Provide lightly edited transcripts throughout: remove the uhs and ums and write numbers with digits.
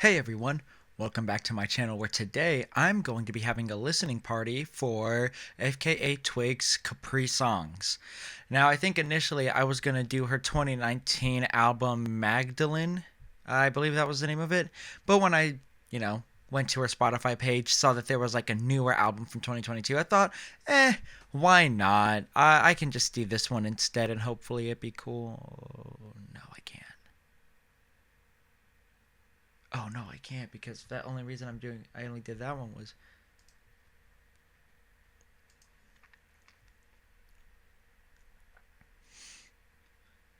Hey everyone, welcome back to my channel where today I'm going to be having a listening party for FKA Twigs Capri Songs. Now I think initially I was going to do her 2019 album Magdalene, I believe that was the name of it, but when I, went to her Spotify page, saw that there was like a newer album from 2022, I thought, why not? I can just do this one instead and hopefully it'd be cool. No, I can't. Oh no, I can't because the only reason I only did that one was.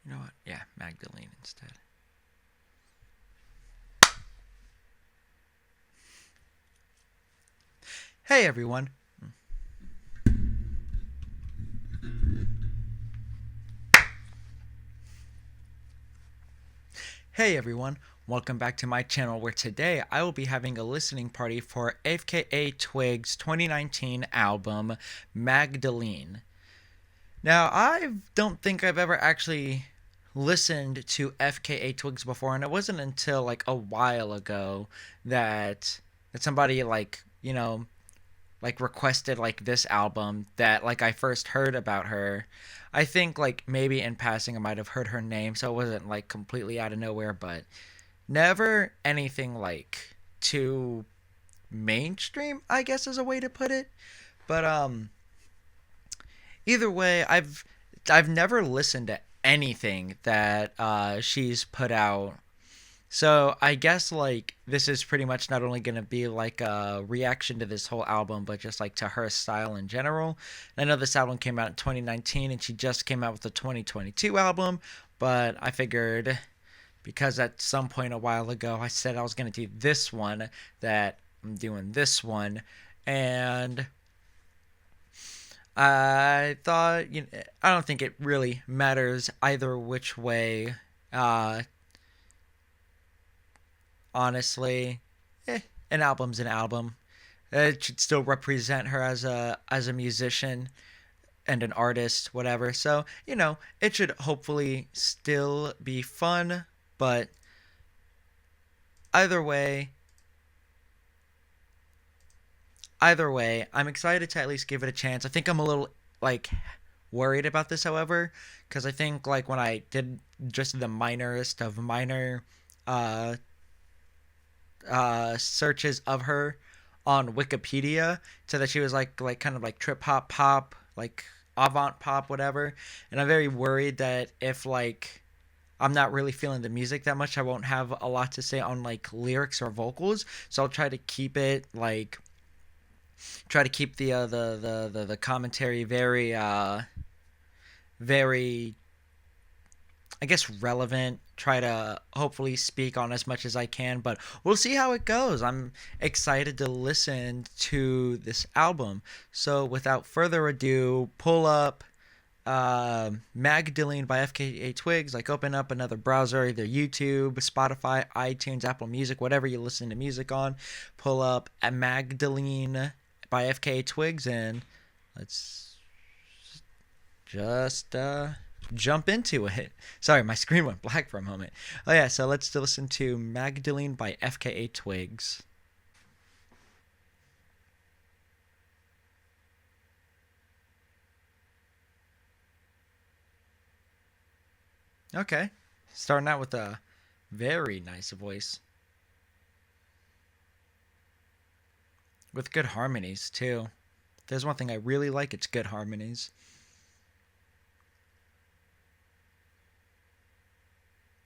You know what? Yeah, Magdalene instead. Hey everyone. Hey everyone. Welcome back to my channel where today I will be having a listening party for FKA Twigs 2019 album Magdalene. Now, I don't think I've ever actually listened to FKA Twigs before, and it wasn't until like a while ago that somebody like requested like this album that like I first heard about her. I think like maybe in passing I might have heard her name, so it wasn't like completely out of nowhere, but never anything like too mainstream, I guess is a way to put it. But either way, I've never listened to anything that she's put out. So I guess like this is pretty much not only gonna be like a reaction to this whole album, but just like to her style in general. And I know this album came out in 2019, and she just came out with the 2022 album. But I figured because at some point a while ago I said I was gonna do this one, that I'm doing this one, and I thought I don't think it really matters either which way. Uh, Honestly, an album's an album. It should still represent her as a musician and an artist, whatever. So it should hopefully still be fun. But either way, I'm excited to at least give it a chance. I think I'm a little like worried about this, however, because I think like when I did just the minorest of minor uh, searches of her on Wikipedia, so that she was like kind of like trip hop pop, like avant pop, whatever. And I'm very worried that if like I'm not really feeling the music that much, I won't have a lot to say on like lyrics or vocals. So I'll try to keep it like try to keep the commentary very I guess relevant. Try to hopefully speak on as much as I can, but we'll see how it goes. I'm excited to listen to this album. So without further ado, pull up Magdalene by FKA Twigs. Like open up another browser, either YouTube, Spotify, iTunes, Apple Music, whatever you listen to music on. Pull up Magdalene by FKA Twigs, and let's just jump into it. Sorry, my screen went black for a moment. Oh yeah, so let's listen to Magdalene by FKA Twigs. Okay, starting out with a very nice voice with good harmonies too. If there's one thing I really like, it's good harmonies.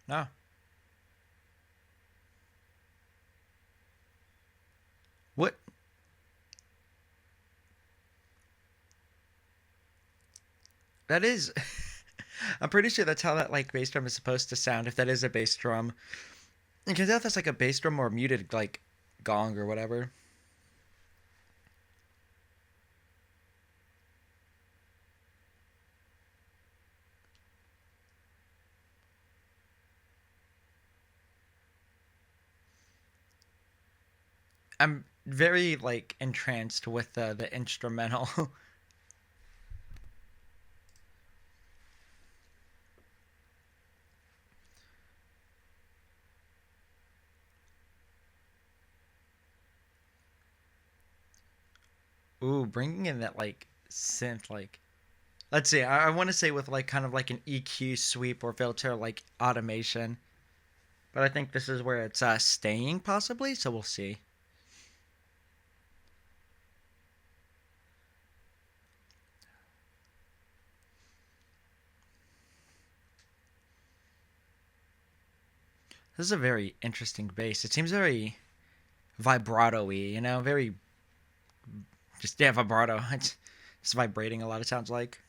No, what? That is. I'm pretty sure that's how that like bass drum is supposed to sound. If that is a bass drum, you can tell if that's like a bass drum or a muted like gong or whatever. I'm very like entranced with the instrumental. Ooh, bringing in that like synth, like let's see. I want to say with like kind of like an EQ sweep or filter like automation, but I think this is where it's staying possibly. So we'll see. This is a very interesting bass. It seems very vibrato-y, you know, very just yeah vibrato. It's vibrating a lot. It sounds like.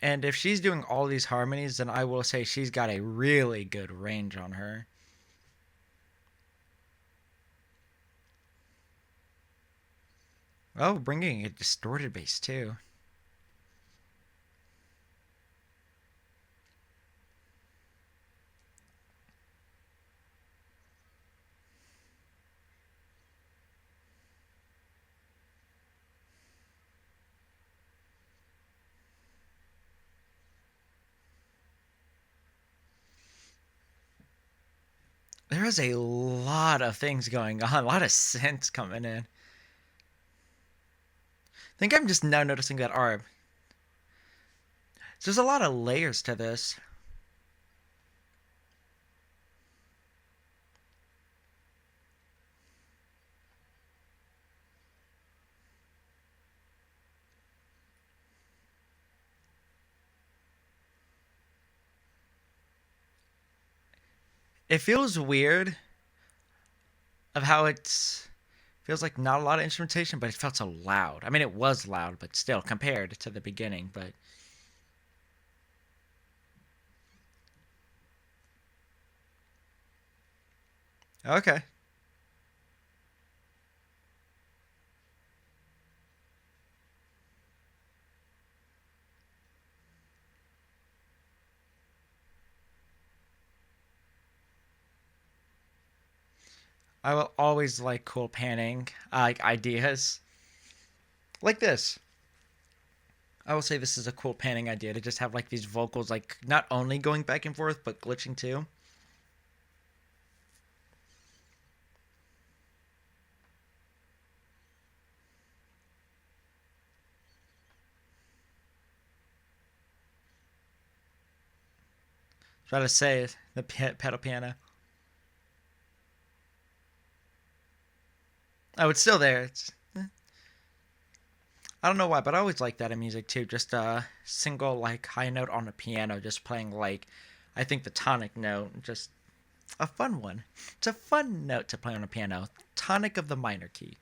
And if she's doing all these harmonies, then I will say she's got a really good range on her. Oh, bringing a distorted bass too. There is a lot of things going on, a lot of synths coming in. I think I'm just now noticing that there's a lot of layers to this. It feels weird of how it's feels like not a lot of instrumentation, but it felt so loud. I mean, it was loud, but still compared to the beginning. But okay, I will always like cool panning like ideas like this. I will say this is a cool panning idea to just have like these vocals like not only going back and forth but glitching too. Try to say the pedal piano. Oh, it's still there. I don't know why, but I always like that in music too. Just a single like high note on the piano, just playing like I think the tonic note, just a fun one. It's a fun note to play on a piano. Tonic of the minor key.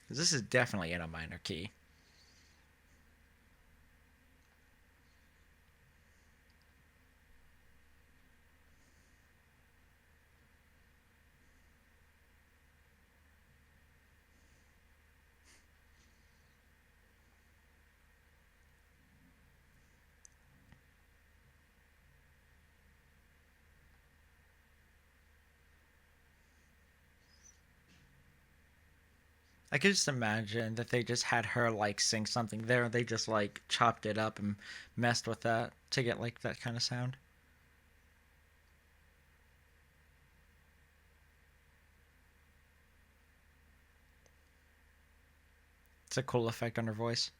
This is definitely in a minor key. I could just imagine that they just had her like sing something there and they just like chopped it up and messed with that to get like that kind of sound. It's a cool effect on her voice.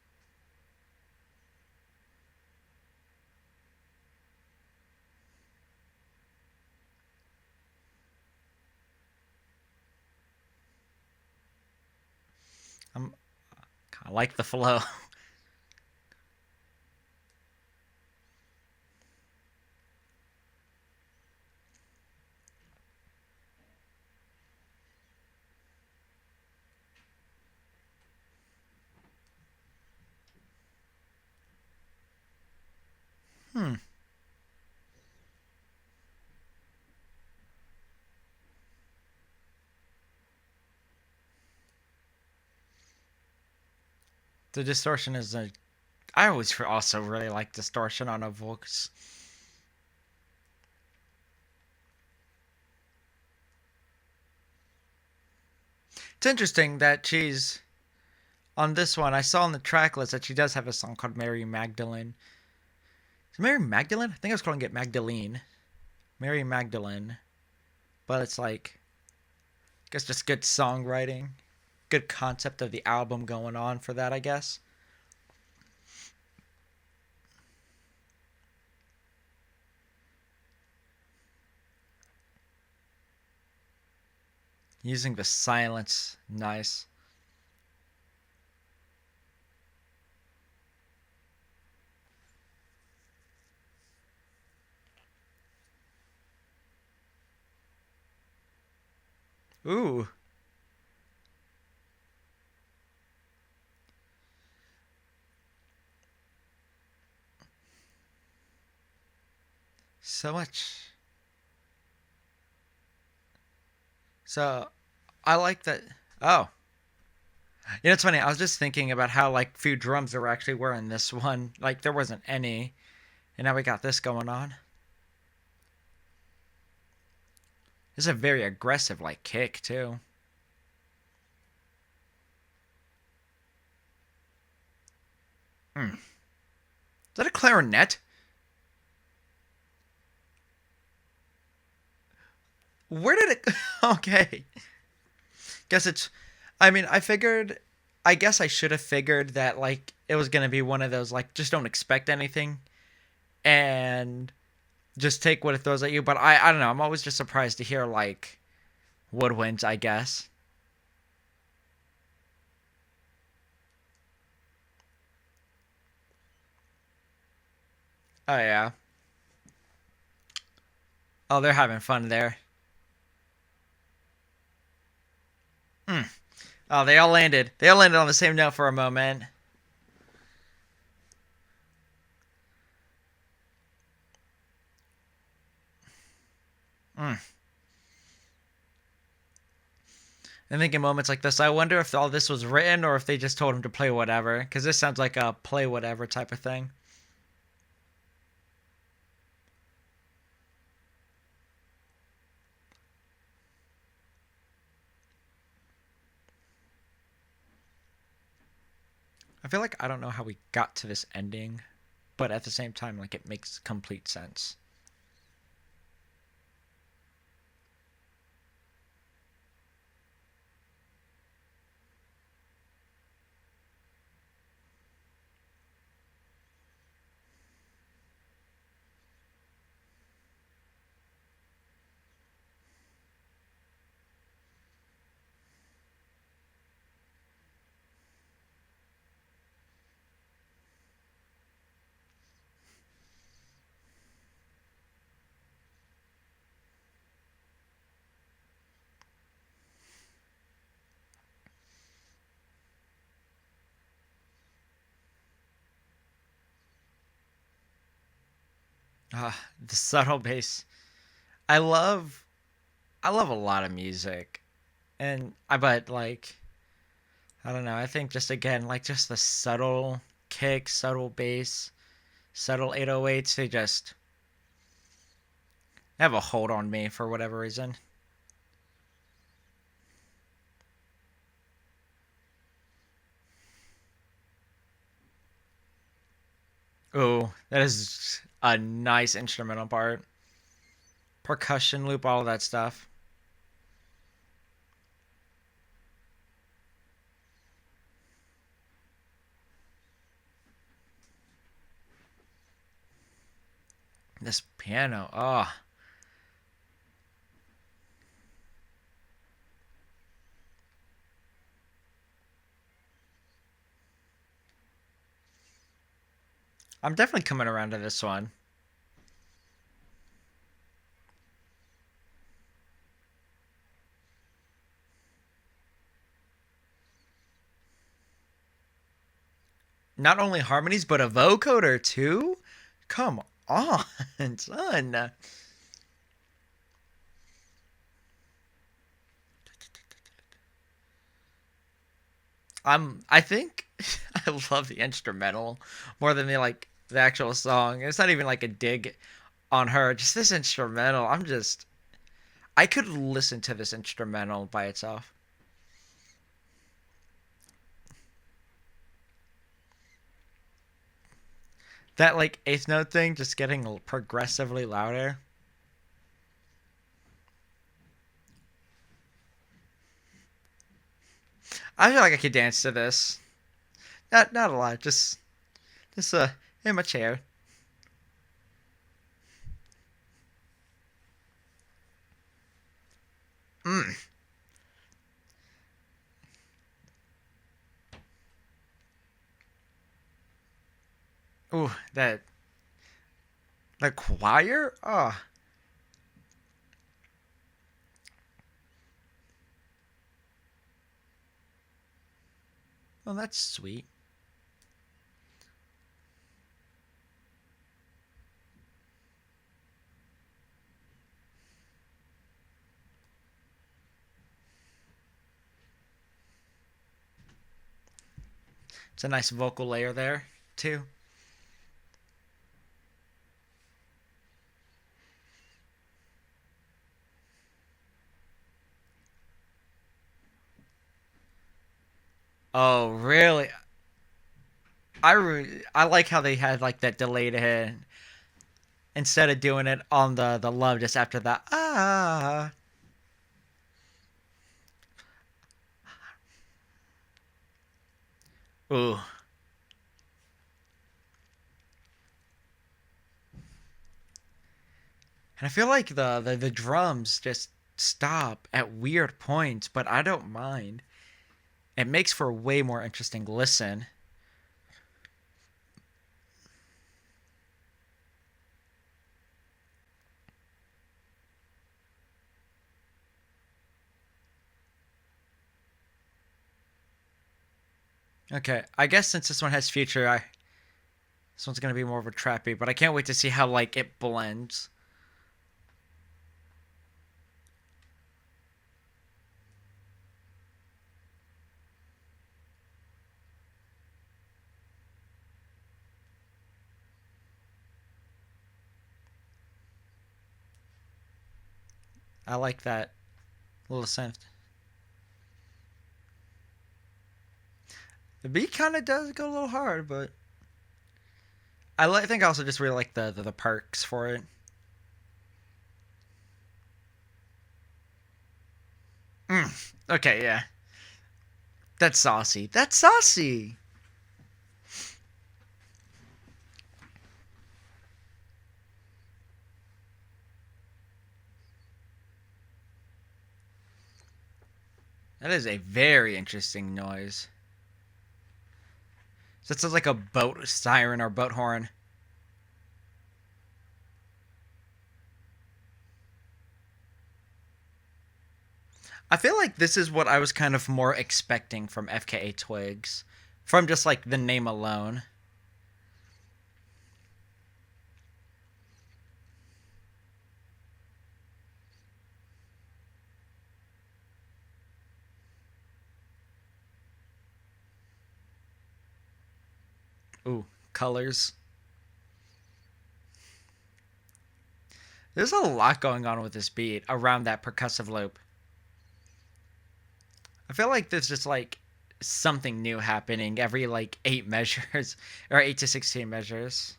I'm I like the flow. Hmm. The distortion is a. I always also really like distortion on a voice. It's interesting that she's on this one. I saw on the track list that she does have a song called Mary Magdalene. Is it Mary Magdalene? I think I was calling it Magdalene. Mary Magdalene, but it's like, I guess just good songwriting, good concept of the album going on for that, I guess. Using the silence, nice. Ooh, so much. So I like that. Oh, it's funny. I was just thinking about how like few drums there actually were in this one. Like there wasn't any, and now we got this going on. This is a very aggressive like kick too. Hmm. Is that a clarinet? Where did it? Okay. Guess it's. I mean, I figured. I guess I should have figured that like it was gonna be one of those like just don't expect anything and just take what it throws at you. But I don't know. I'm always just surprised to hear like woodwinds. I guess. Oh yeah. Oh, they're having fun there. Hmm. Oh, they all landed. They all landed on the same note for a moment. Hmm. I think in moments like this, I wonder if all this was written or if they just told him to play whatever. Because this sounds like a play whatever type of thing. I feel like I don't know how we got to this ending, but at the same time, like it makes complete sense. The subtle bass. I love I love a lot of music. And I but like I don't know, I think just again like just the subtle kick, subtle bass, subtle 808s, they just have a hold on me for whatever reason. Oh, that is a nice instrumental part. Percussion loop, all of that stuff. This piano, oh, I'm definitely coming around to this one. Not only harmonies, but a vocoder too? Come on, son. I think I love the instrumental more than the actual song. It's not even like a dig on her, just this instrumental. I could listen to this instrumental by itself. That like eighth note thing just getting progressively louder. I feel like I could dance to this. Not a lot, just in my chair. Mm. Ooh, that the choir. Oh, well, that's sweet. It's a nice vocal layer there too. Oh, really? I like how they had like that delayed hit instead of doing it on the love just after that. Ah. Ooh. And I feel like the drums just stop at weird points, but I don't mind. It makes for a way more interesting listen. Okay, I guess since this one has future, this one's gonna be more of a trappy, but I can't wait to see how like it blends. I like that little synth. The beat kind of does go a little hard, but think I also just really like the perks for it. Okay, yeah, that's saucy. That's saucy. That is a very interesting noise. So it sounds like a boat siren or boat horn. I feel like this is what I was kind of more expecting from FKA Twigs, from just like the name alone. Ooh, colors. There's a lot going on with this beat around that percussive loop. I feel like there's just like something new happening every like 8 measures or 8 to 16 measures.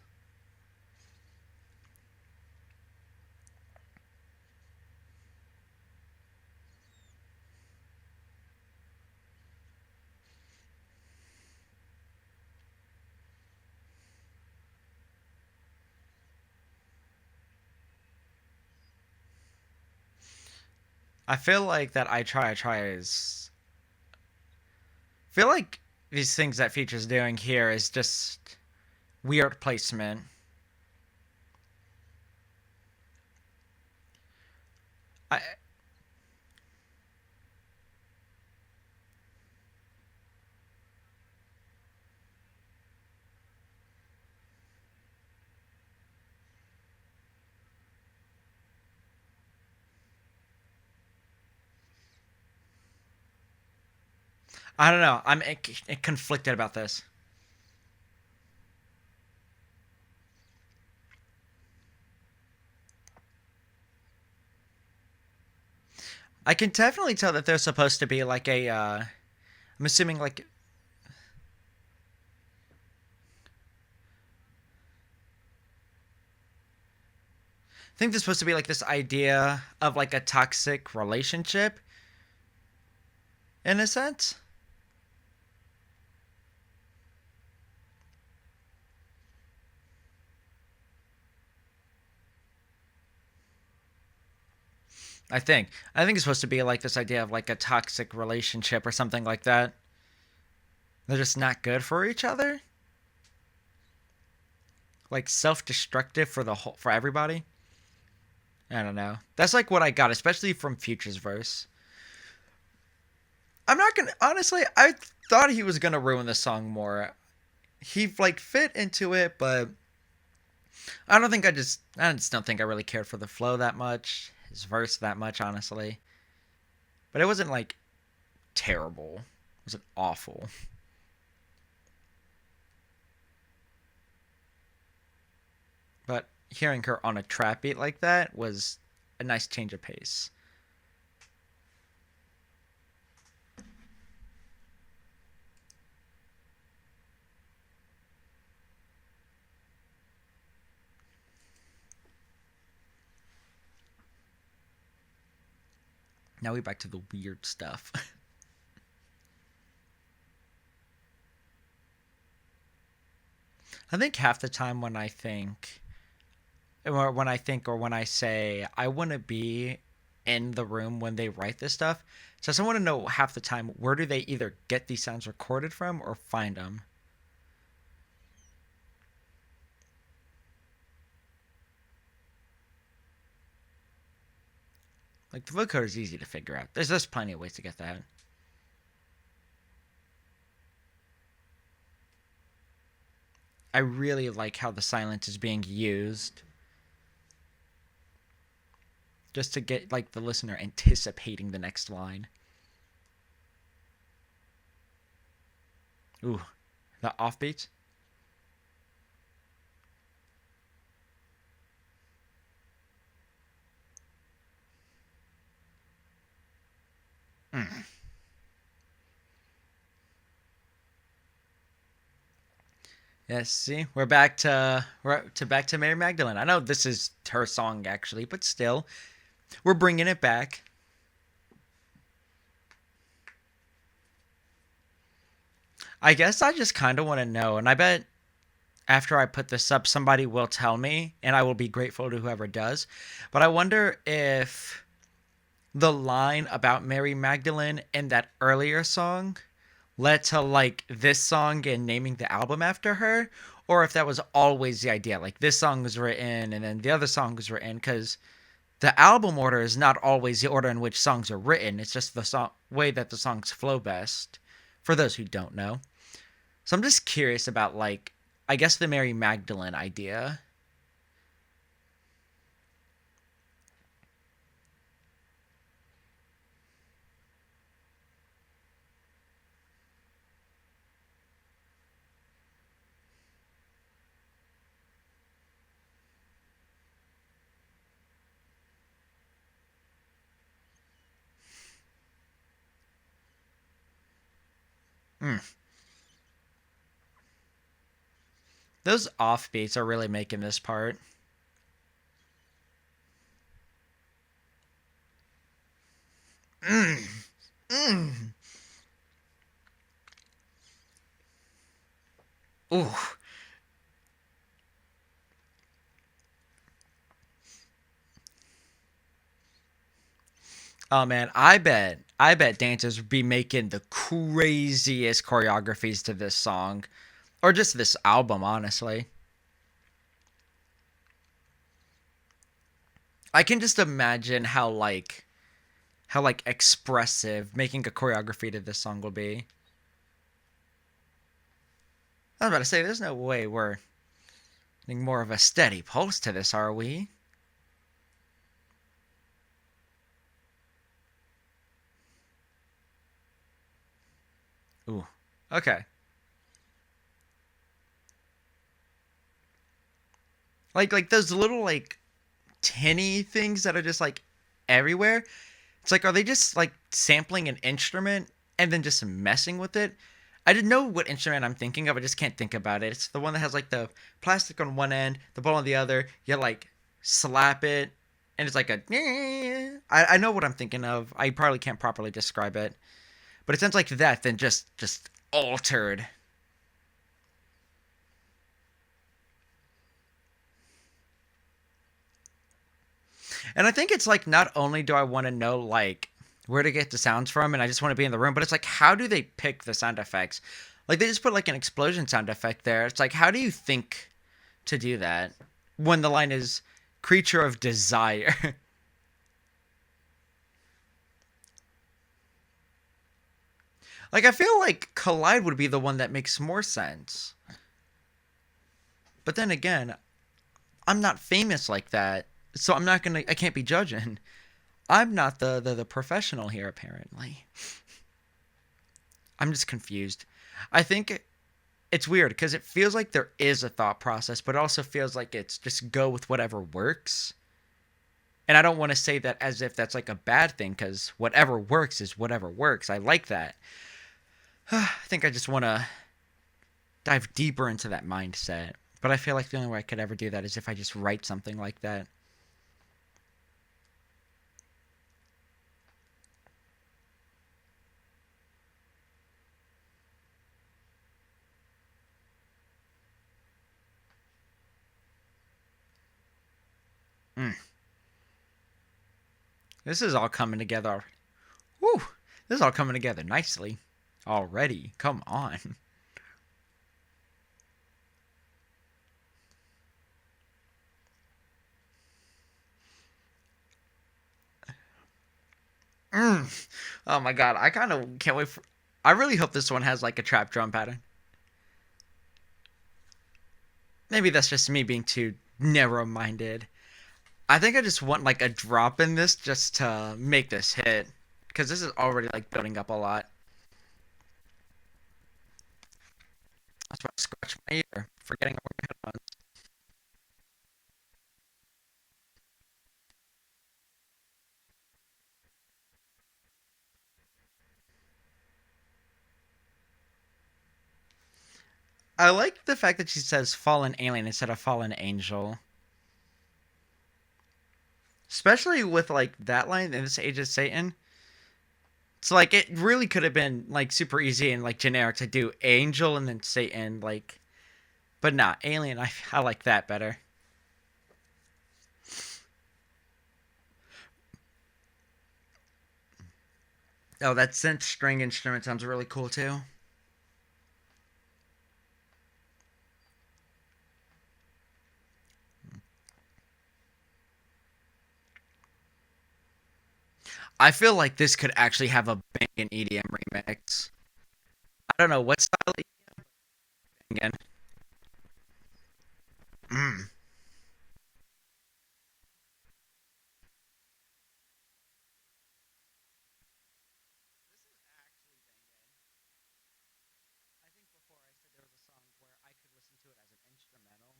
I feel like that I try is. I feel like these things that Feature's doing here is just weird placement. I I don't know. I'm conflicted about this. I can definitely tell that there's supposed to be like a. I'm assuming like. I think there's supposed to be like this idea of like a toxic relationship, in a sense. I think it's supposed to be like this idea of like a toxic relationship or something like that. They're just not good for each other, like self-destructive for the whole for everybody. I don't know. That's like what I got, especially from Future's verse. I'm not gonna honestly. I thought he was gonna ruin the song more. He like fit into it, but I just don't think I really cared for the flow that much, his verse that much, honestly. But it wasn't like terrible. It wasn't awful. But hearing her on a trap beat like that was a nice change of pace. Now we back to the weird stuff. I think half the time when I say I want to be in the room when they write this stuff, so I want to know half the time where do they either get these sounds recorded from or find them. Like the vocoder is easy to figure out. There's plenty of ways to get that. I really like how the silence is being used just to get like the listener anticipating the next line. Ooh, the offbeats. Mm. Yes, see, we're back to Mary Magdalene. I know this is her song actually, but still, we're bringing it back. I guess I just kind of want to know, and I bet after I put this up, somebody will tell me, and I will be grateful to whoever does. But I wonder if the line about Mary Magdalene in that earlier song led to like this song and naming the album after her, or if that was always the idea. Like this song was written and then the other song was written, because the album order is not always the order in which songs are written. It's just the way that the songs flow best. For those who don't know, so I'm just curious about like I guess the Mary Magdalene idea. Mm. Those offbeats are really making this part. Mm. Mm. Ooh. Oh man, I bet dancers would be making the craziest choreographies to this song or just this album, honestly. I can just imagine how like expressive making a choreography to this song will be. I was about to say there's no way we're getting more of a steady pulse to this, are we? Ooh. Okay. Like those little like tinny things that are just like everywhere. It's like, are they just like sampling an instrument and then just messing with it? I didn't know what instrument I'm thinking of. I just can't think about it. It's the one that has like the plastic on one end, the ball on the other. You like slap it, and it's like a. I know what I'm thinking of. I probably can't properly describe it, but it sounds like that. Then just altered. And I think it's like not only do I want to know like where to get the sounds from and I just want to be in the room, but it's like how do they pick the sound effects? Like they just put like an explosion sound effect there. It's like how do you think to do that when the line is creature of desire? Like I feel like collide would be the one that makes more sense. But then again, I'm not famous like that. So I can't be judging. I'm not the professional here apparently. I'm just confused. I think it's weird because it feels like there is a thought process, but it also feels like it's just go with whatever works. And I don't want to say that as if that's like a bad thing because whatever works is whatever works. I like that. I think I just want to dive deeper into that mindset. But I feel like the only way I could ever do that is if I just write something like that. Mm. This is all coming together. Woo! This is all coming together nicely already. Come on. Mm. Oh my god, I kind of can't wait for. I really hope this one has like a trap drum pattern. Maybe that's just me being too narrow minded. I think I just want like a drop in this just to make this hit. Because this is already like building up a lot. I was about to scratch my ear, forgetting I wear headphones. I like the fact that she says fallen alien instead of fallen angel. Especially with like that line in this age of Satan. So like it really could have been like super easy and like generic to do angel and then Satan like but not alien. I like that better. Oh, that synth string instrument sounds really cool too. I feel like this could actually have a banging EDM remix. I don't know what style again. Mm. I think before I said there was a song where I could listen to it as an instrumental,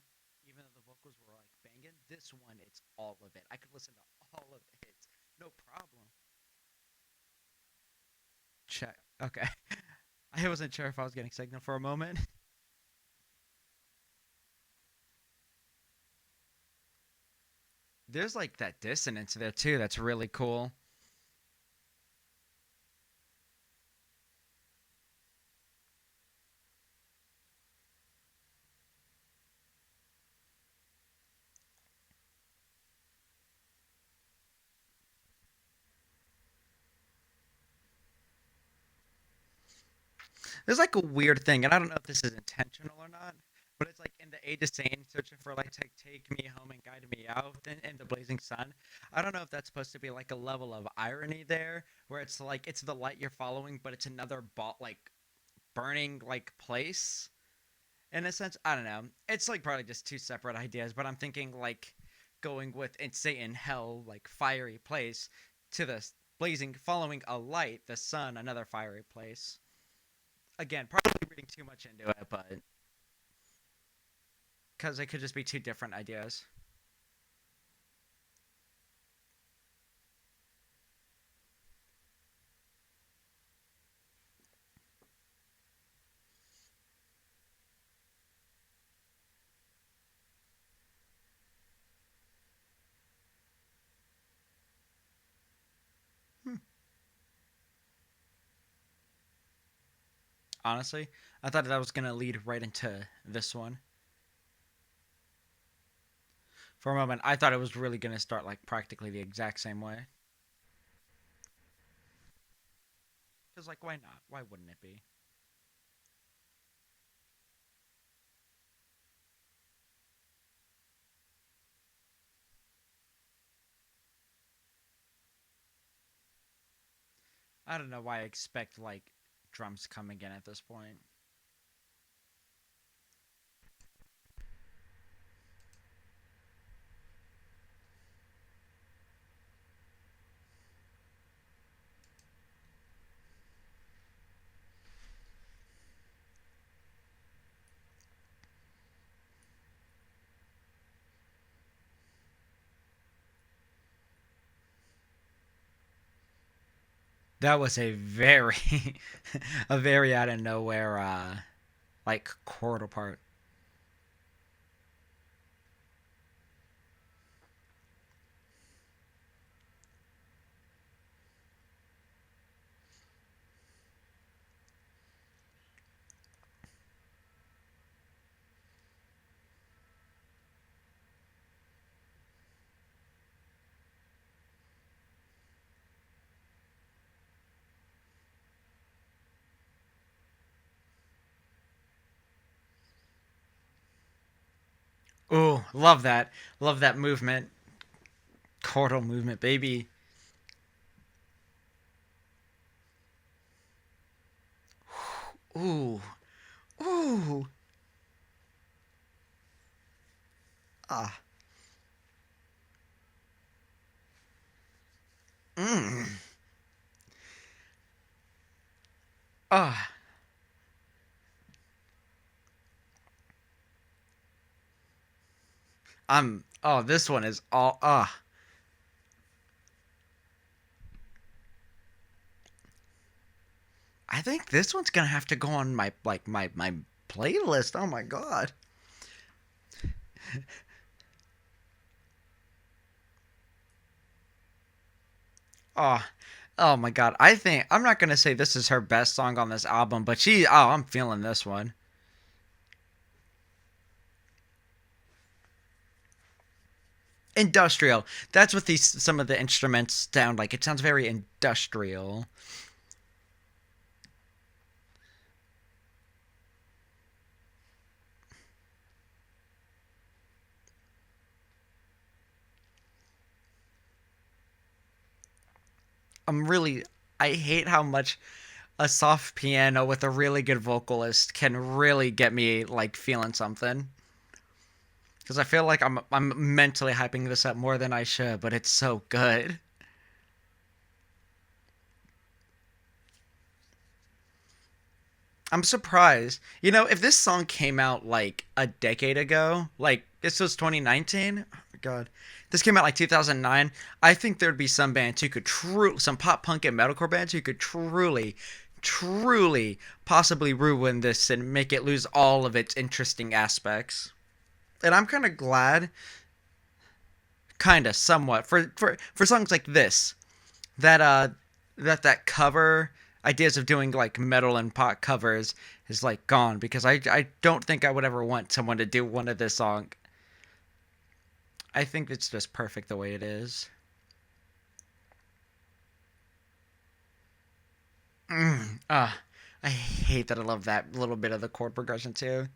even though the vocals were like banging. This one, it's all of it. I could listen to all of it, no problem. Check. Okay. I wasn't sure if I was getting signal for a moment. There's like that dissonance there too. That's really cool. There's like a weird thing, and I don't know if this is intentional or not, but it's like in the age of Satan searching for like take me home and guide me out in the blazing sun. I don't know if that's supposed to be like a level of irony there, where it's like it's the light you're following, but it's another like burning like place. In a sense, I don't know. It's like probably just two separate ideas, but I'm thinking like going with in Satan hell like fiery place to the blazing following a light, the sun, another fiery place. Again, probably reading too much into it, but because it could just be two different ideas. Hmm. Honestly, I thought that was gonna lead right into this one. For a moment, I thought it was really gonna start like practically the exact same way. Cause like, why not? Why wouldn't it be? I don't know why I expect like drums coming in at this point. That was a very, a very out of nowhere, like chord part. Ooh, love that movement, chordal movement, baby. Ooh, ooh, ah, mm, ah. Oh, this one is all ah. I think this one's gonna have to go on my my playlist. Oh my god. Oh, oh my god. I think I'm not gonna say this is her best song on this album, but I'm feeling this one. Industrial. That's what these some of the instruments sound like. It sounds very industrial. I'm really I hate how much a soft piano with a really good vocalist can really get me like feeling something. Because I feel like I'm mentally hyping this up more than I should, but it's so good. I'm surprised. You know, if this song came out like a decade ago, like this was 2019. Oh my god, this came out like 2009. I think there'd be some bands who could some pop punk and metalcore bands who could truly, possibly ruin this and make it lose all of its interesting aspects. And I'm kind of glad, kind of somewhat for songs like this that that cover ideas of doing like metal and pop covers is like gone because I don't think I would ever want someone to do one of this song. I think it's just perfect the way it is. Ah, I hate that I love that little bit of the chord progression too.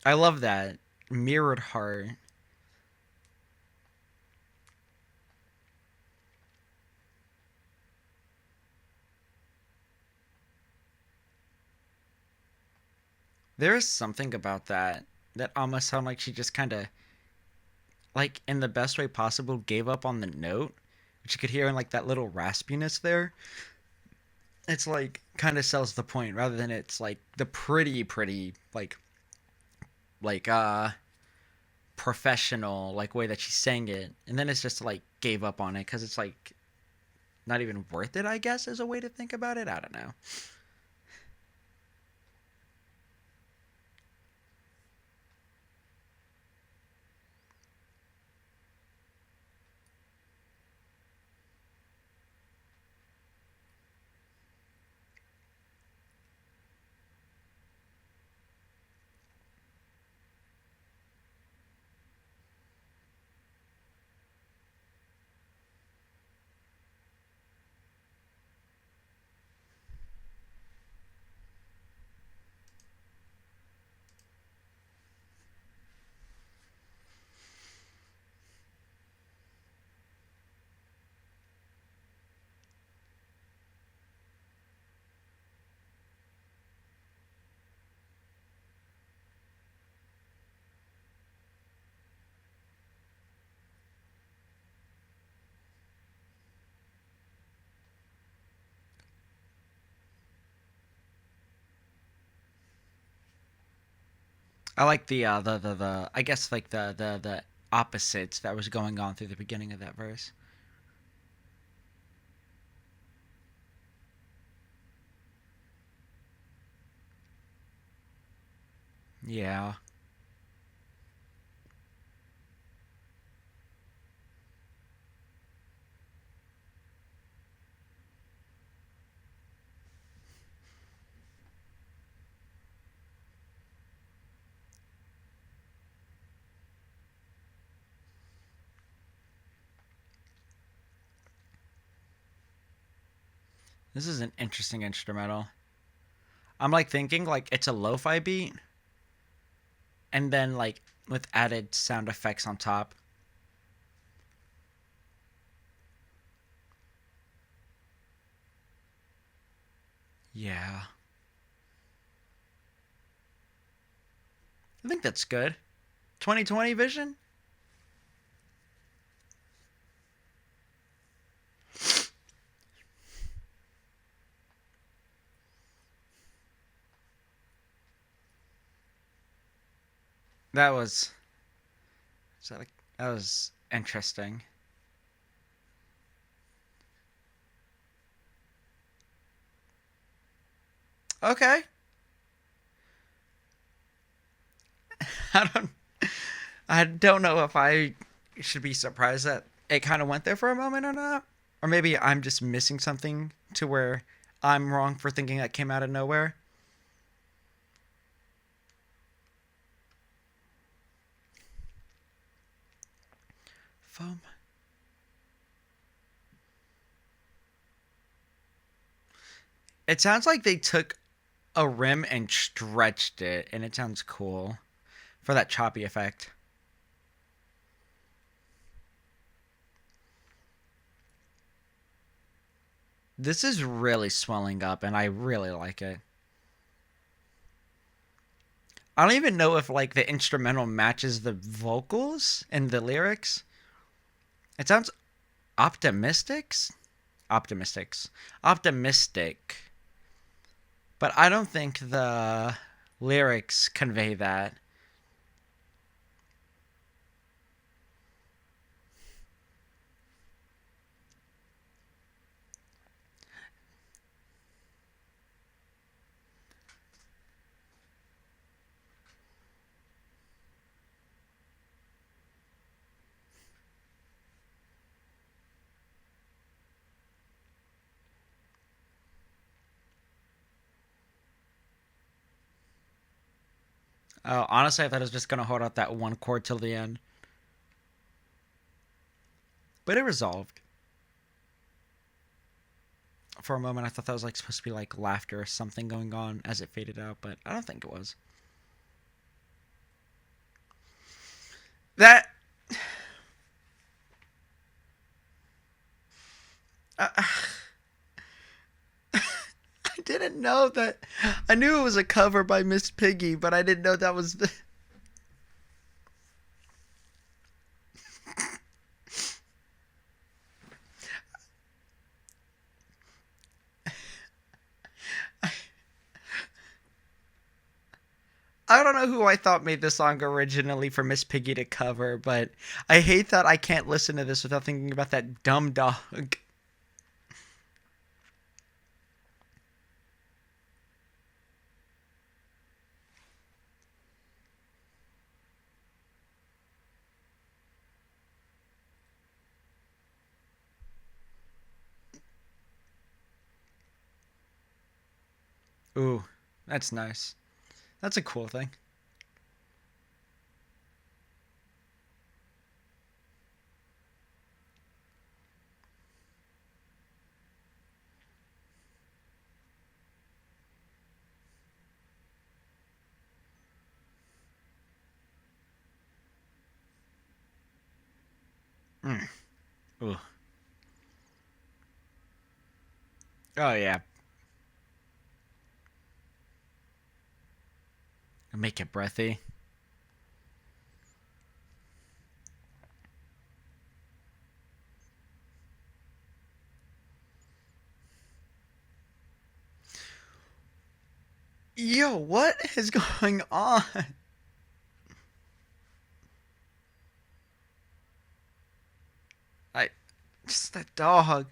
I love that mirrored heart. There is something about that almost sound like she just kind of like in the best way possible gave up on the note, which you could hear in like that little raspiness there. It's like kind of sells the point rather than it's like the pretty like professional like way that she sang it, and then it's just like gave up on it because it's like not even worth it, I guess, is a way to think about it. I don't know. I like the I guess like the opposites that was going on through the beginning of that verse. Yeah. This is an interesting instrumental. I'm like thinking like it's a lo-fi beat and then like with added sound effects on top. Yeah. I think that's good. 2020 vision? That was that was interesting. Okay. I don't I don't know if I should be surprised that it kind of went there for a moment or not. Or maybe I'm just missing something to where I'm wrong for thinking that came out of nowhere. Foam. It sounds like they took a rim and stretched it, and it sounds cool for that choppy effect. This is really swelling up, and I really like it. I don't even know if like the instrumental matches the vocals and the lyrics. It sounds optimistics, optimistics, optimistic, but I don't think the lyrics convey that. Honestly, I thought it was just gonna hold out that one chord till the end, but it resolved. For a moment, I thought that was like supposed to be like laughter or something going on as it faded out, but I don't think it was. That uh, I didn't know that. I knew it was a cover by Miss Piggy, but I didn't know that was the. I don't know who I thought made the song originally for Miss Piggy to cover, but I hate that I can't listen to this without thinking about that dumb dog. Ooh, that's nice. That's a cool thing. Mm. Ooh. Oh yeah. Make it breathy. Yo, what is going on? Just that dog.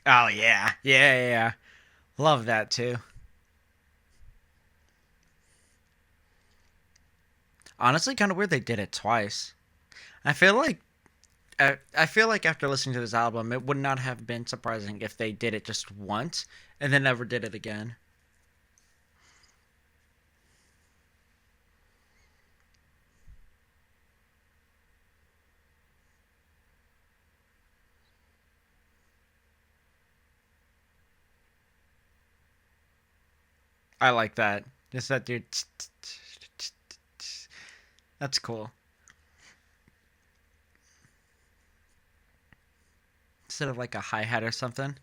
Oh yeah, yeah, yeah, yeah. Love that too. Honestly, kind of weird they did it twice. I feel like I feel like after listening to this album, it would not have been surprising if they did it just once and then never did it again. I like that. Just that dude. That's cool. Instead of like a hi hat or something.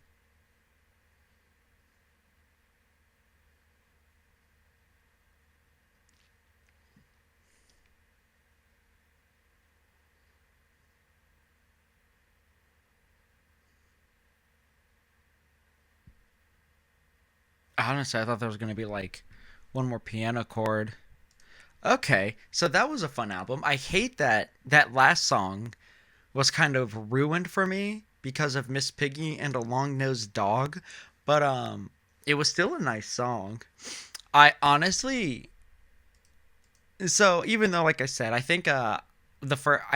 Honestly, I thought there was gonna be like one more piano chord. Okay, so that was a fun album. I hate that that last song was kind of ruined for me because of Miss Piggy and a long nosed dog, but it was still a nice song. I honestly, so even though like I said, I think I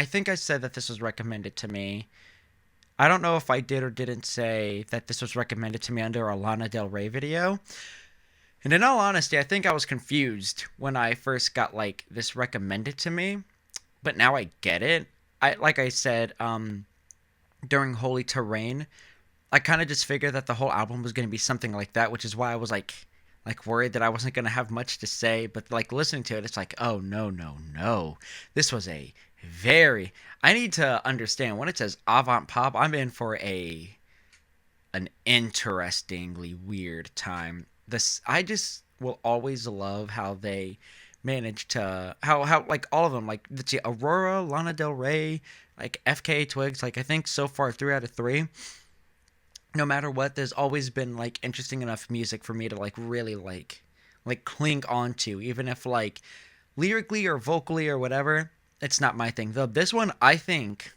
think I said that this was recommended to me. I don't know if I did or didn't say that this was recommended to me under a Lana Del Rey video. And in all honesty, I think I was confused when I first got like this recommended to me, but now I get it. I like I said during Holy Terrain, I kind of just figured that the whole album was going to be something like that, which is why I was like worried that I wasn't going to have much to say, but like listening to it, it's like, "Oh, no, no, no. This was a very I need to understand when it says avant pop, I'm in for a an interestingly weird time. This I just will always love how they manage to how like all of them like let's see Aurora, Lana Del Rey, like FKA Twigs. Like I think so far 3 out of 3. No matter what, there's always been like interesting enough music for me to like really like cling on to, even if like lyrically or vocally or whatever. It's not my thing though. This one I think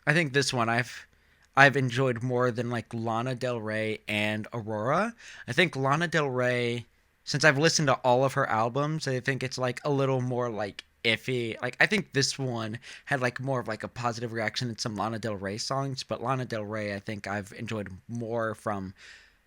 this one I've enjoyed more than like Lana Del Rey and Aurora. I think Lana Del Rey, since I've listened to all of her albums, I think it's like a little more like iffy. Like I think this one had like more of like a positive reaction than some Lana Del Rey songs, but Lana Del Rey I think I've enjoyed more from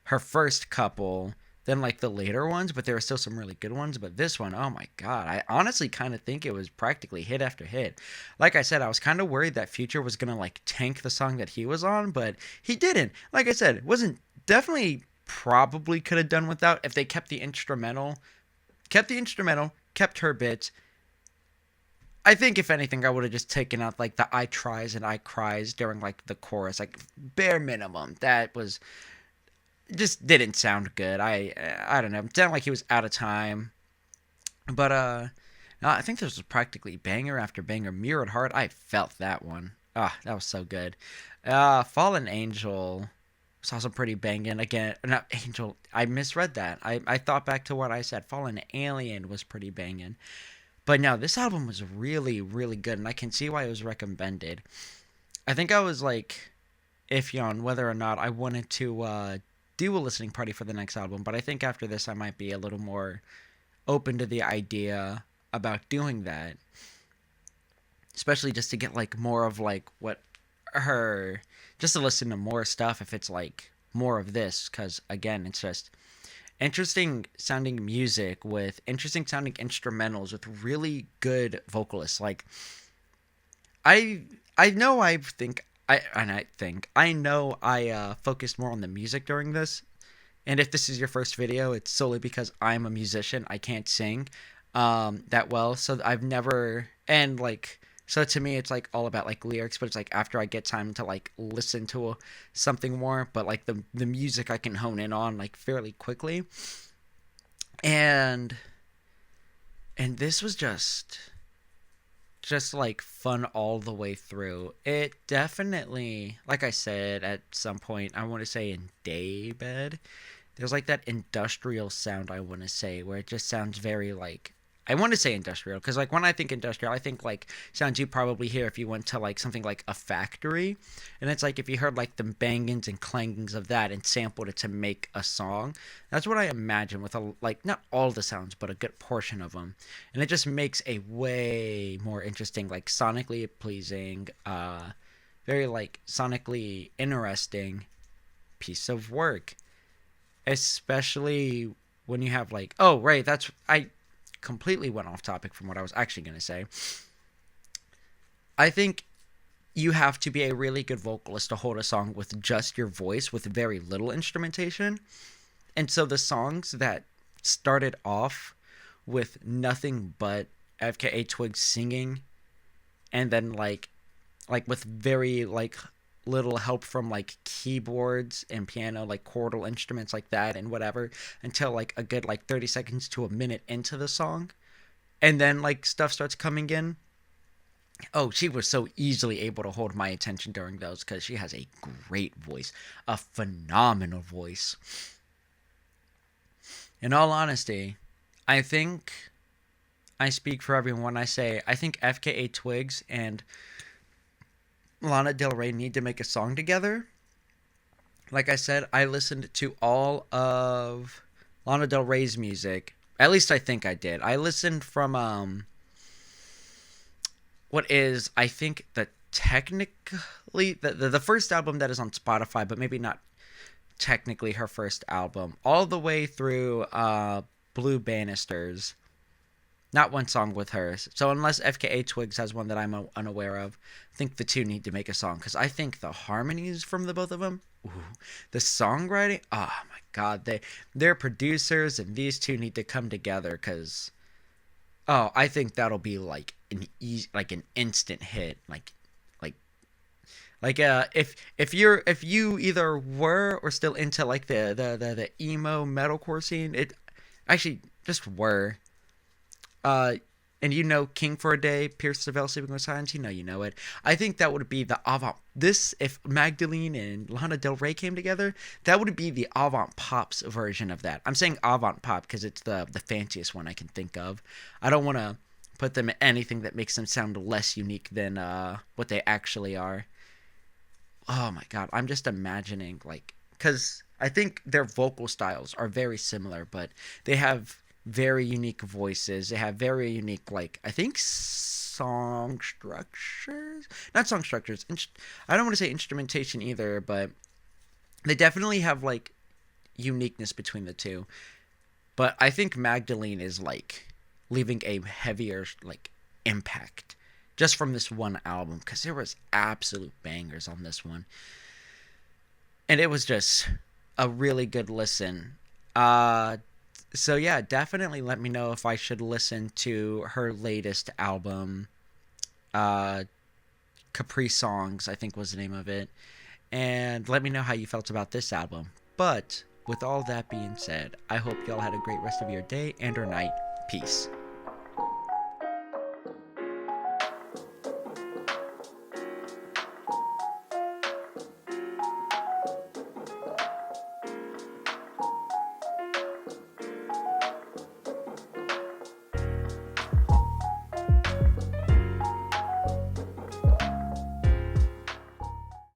her first couple than like the later ones, but there were still some really good ones. But this one, oh my god, I honestly kind of think it was practically hit after hit. Like I said, I was kind of worried that Future was gonna like tank the song that he was on, but he didn't. Like I said, it wasn't definitely probably could have done without if they kept the instrumental, kept her bits. I think if anything, I would have just taken out like the I tries and I cries during like the chorus, like bare minimum. That was just didn't sound good. I don't know. It sounded like he was out of time. But no, I think this was practically banger after banger. Mirrored Heart, I felt that one. Ah, that was so good. Fallen Angel was also pretty banging. Again, not Angel. I misread that. I thought back to what I said. Fallen Alien was pretty banging. But no, this album was really really good, and I can see why it was recommended. I think I was like iffy on whether or not I wanted to do a listening party for the next album, but I think after this I might be a little more open to the idea about doing that, especially just to get like more of like what her just to listen to more stuff if it's like more of this cuz again, it's just interesting sounding music with interesting sounding instrumentals with really good vocalists. Like I I know I think I know I focused more on the music during this. And if this is your first video, it's solely because I'm a musician. I can't sing that well, so I've never and like so to me it's like all about like lyrics, but it's like after I get time to like listen to something more, but like the music I can hone in on like fairly quickly. And this was just like fun all the way through. It definitely, like I said at some point, I want to say in daybed, there's like that industrial sound, I want to say, where it just sounds very like, I want to say industrial because like when I think industrial, I think like sounds you probably hear if you went to like something like a factory, and it's like if you heard like the bangings and clangings of that and sampled it to make a song. That's what I imagine with a, like, not all the sounds but a good portion of them, and it just makes a way more interesting, like sonically pleasing, very like sonically interesting piece of work, especially when you have like, oh right, that's, I completely went off topic from what I was actually going to say. I think you have to be a really good vocalist to hold a song with just your voice with very little instrumentation. And so the songs that started off with nothing but FKA Twigs singing, and then like with very like little help from like keyboards and piano, like chordal instruments like that and whatever, until like a good like 30 seconds to a minute into the song, and then like stuff starts coming in. Oh, she was so easily able to hold my attention during those because she has a great voice, a phenomenal voice. In all honesty, I think I speak for everyone when I say I think FKA Twigs and Lana Del Rey need to make a song together. Like I said, I listened to all of Lana Del Rey's music. At least I think I did. I listened from what is, I think, the technically the first album that is on Spotify, but maybe not technically her first album, all the way through Blue Banisters. Not one song with her. So unless FKA Twigs has one that I'm unaware of, I think the two need to make a song because I think the harmonies from the both of them, ooh, the songwriting, oh my god, they're producers, and these two need to come together because, oh, I think that'll be like an easy, like an instant hit, like if you either were or still into like the emo metalcore scene, it actually just were. Uh, and you know King for a Day, Pierce the Veil, Sleeping with Silence, you know it. I think that would be the avant. This, if Magdalene and Lana Del Rey came together, that would be the avant pop's version of that. I'm saying avant pop because it's the fanciest one I can think of. I don't want to put them in anything that makes them sound less unique than what they actually are. Oh my god, I'm just imagining like, because I think their vocal styles are very similar, but they have very unique voices. They have very unique, like, I think song structures, not song structures. I don't want to say instrumentation either, but they definitely have like uniqueness between the two. But I think Magdalene is like leaving a heavier like impact just from this one album because there was absolute bangers on this one, and it was just a really good listen. So yeah, definitely let me know if I should listen to her latest album, uh, Capri Songs, I think was the name of it, and let me know how you felt about this album. But with all that being said, I hope y'all had a great rest of your day and or night. Peace.